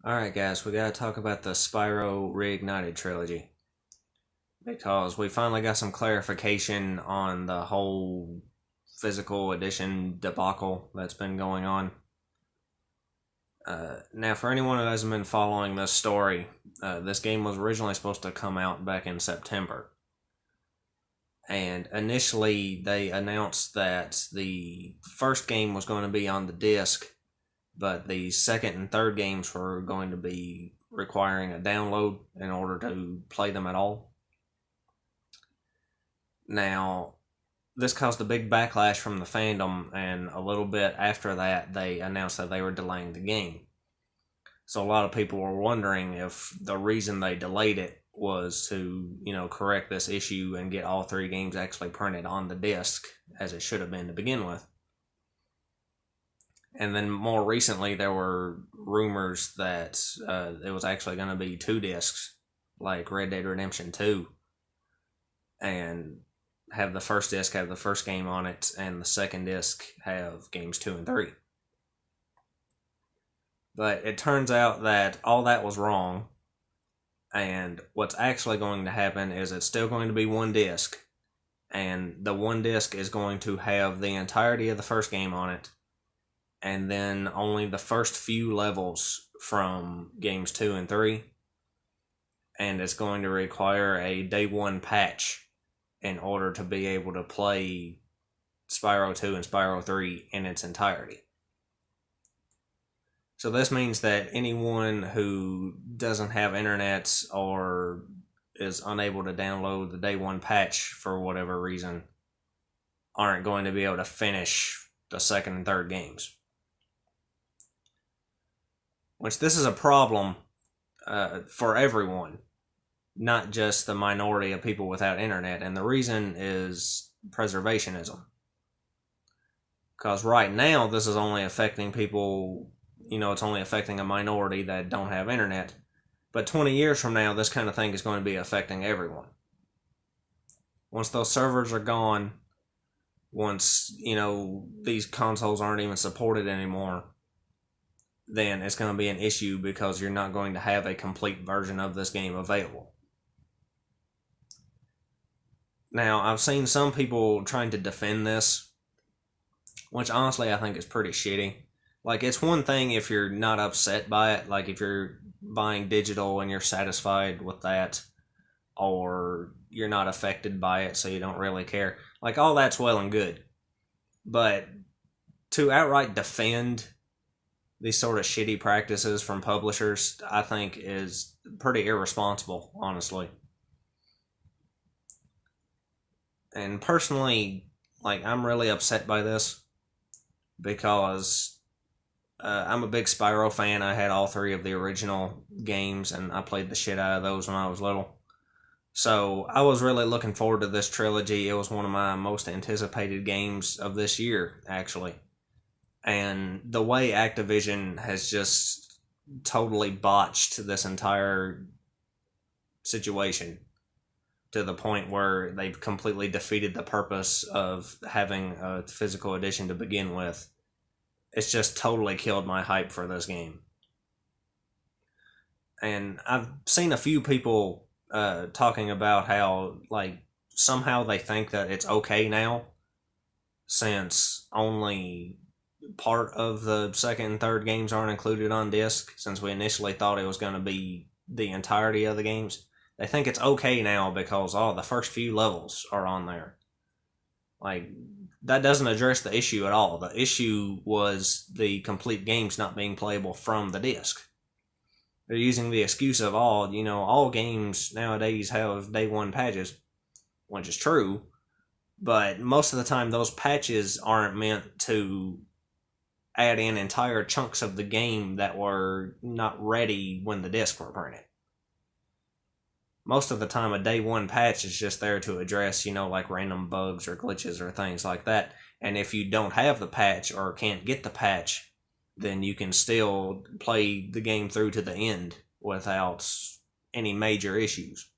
Alright guys, we gotta talk about the Spyro Reignited Trilogy. Because we finally got some clarification on the whole physical edition debacle that's been going on. Now, for anyone who hasn't been following this story, this game was originally supposed to come out back in September. And initially, they announced that the first game was going to be on the disc, but the second and third games were going to be requiring a download in order to play them at all. Now, this caused a big backlash from the fandom, and a little bit after that, they announced that they were delaying the game. So a lot of people were wondering if the reason they delayed it was to, correct this issue and get all three games actually printed on the disc, as it should have been to begin with. And then more recently, there were rumors that it was actually going to be two discs, like Red Dead Redemption 2, and have the first disc have the first game on it, and the second disc have games 2 and 3. But it turns out that all that was wrong, and what's actually going to happen is it's still going to be one disc, and the one disc is going to have the entirety of the first game on it, and then only the first few levels from games 2 and 3, and it's going to require a day one patch in order to be able to play Spyro 2 and Spyro 3 in its entirety. So this means that anyone who doesn't have internet or is unable to download the day one patch for whatever reason aren't going to be able to finish the second and third games. Which this is a problem for everyone, not just the minority of people without internet, and the reason is preservationism. Because right now, this is only affecting people, it's only affecting a minority that don't have internet, but 20 years from now, this kind of thing is going to be affecting everyone. Once those servers are gone, once, these consoles aren't even supported anymore, then it's going to be an issue because you're not going to have a complete version of this game available. Now, I've seen some people trying to defend this, which honestly I think is pretty shitty. Like, it's one thing if you're not upset by it, like if you're buying digital and you're satisfied with that, or you're not affected by it so you don't really care. Like, all that's well and good. But to outright defend these sort of shitty practices from publishers, I think is pretty irresponsible, honestly. And personally, I'm really upset by this because I'm a big Spyro fan. I had all three of the original games, and I played the shit out of those when I was little. So I was really looking forward to this trilogy. It was one of my most anticipated games of this year, actually. And the way Activision has just totally botched this entire situation to the point where they've completely defeated the purpose of having a physical edition to begin with. It's just totally killed my hype for this game. And I've seen a few people talking about how, somehow they think that it's okay now, since only part of the second and third games aren't included on disc, since we initially thought it was going to be the entirety of the games. They think it's okay now because, the first few levels are on there. That doesn't address the issue at all. The issue was the complete games not being playable from the disc. They're using the excuse of, all games nowadays have day one patches, which is true, but most of the time those patches aren't meant to add in entire chunks of the game that were not ready when the discs were printed. Most of the time, a day one patch is just there to address, random bugs or glitches or things like that. And if you don't have the patch or can't get the patch, then you can still play the game through to the end without any major issues.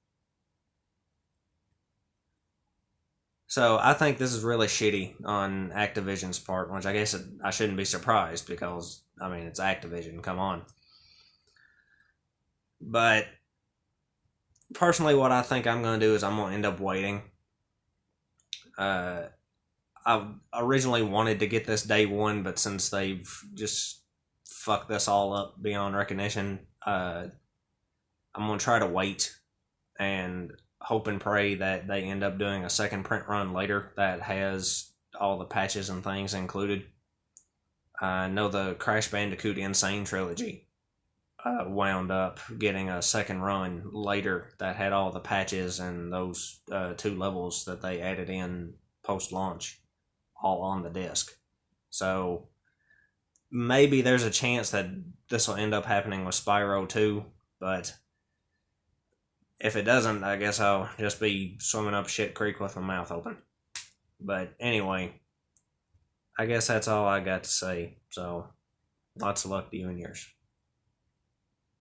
So I think this is really shitty on Activision's part, which I guess I shouldn't be surprised because, it's Activision, come on. But personally, what I think I'm going to do is I'm going to end up waiting. I originally wanted to get this day one, but since they've just fucked this all up beyond recognition, I'm going to try to wait and hope and pray that they end up doing a second print run later that has all the patches and things included. I know the Crash Bandicoot Insane Trilogy wound up getting a second run later that had all the patches and those 2 levels that they added in post launch all on the disc. So maybe there's a chance that this will end up happening with Spyro too, but if it doesn't, I guess I'll just be swimming up shit creek with my mouth open. But anyway, I guess that's all I got to say. So lots of luck to you and yours.